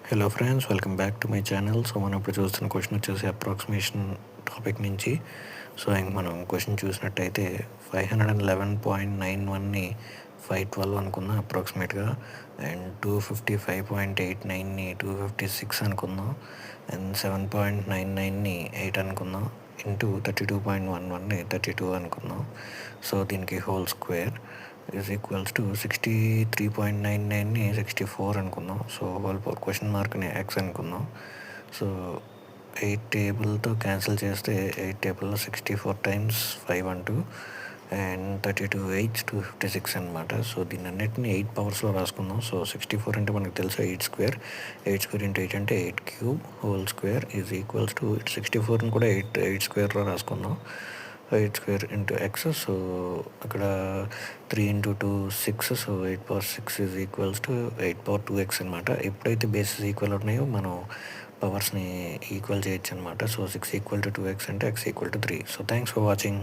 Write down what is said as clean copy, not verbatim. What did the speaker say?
Hello friends, welcome back to my channel. So మనం ఇప్పుడు చూస్తున్న క్వశ్చన్ వచ్చేసి అప్రాక్సిమేషన్ టాపిక్ నుంచి. సో ఇంక మనం క్వశ్చన్ చూసినట్టయితే 511.91ని 512 అనుకుందాం అప్రాక్సిమేట్గా, అండ్ 255.89ని 256 అనుకుందాం, అండ్ 7.99ని 8 అనుకుందాం, ఇంటూ 32.11ని 32 అనుకుందాం. సో దీనికి whole square is equals to 63.99ని 64 అనుకుందాం. సో హోల్ పవర్ క్వశ్చన్ మార్క్ని ఎక్స్ అనుకుందాం. సో 8 టేబుల్తో క్యాన్సిల్ చేస్తే 8 టేబుల్లో 64 టైమ్స్ 5 అంటూ అండ్ 32 8 256 అనమాట. సో దీన్ని అన్నిటిని 8 పవర్స్లో రాసుకుందాం. సో 64 అంటే మనకు తెలుసు 8 స్క్వేర్ ఇంటూ 8 అంటే 8 cube whole square is equals to 64ని కూడా 8 స్క్వేర్లో రాసుకుందాం. 8 స్క్వేర్ ఇంటూ ఎక్స్. సో అక్కడ 3 into 2 6. So 8 power 6 is equals to 8 power 2x అనమాట. ఎప్పుడైతే బేసెస్ ఈక్వల్ ఉన్నాయో మనం పవర్స్ని ఈక్వల్ చేయొచ్చు అనమాట. సో 6 ఈక్వల్ టు 2x అంటే x equal to 3. So thanks for watching.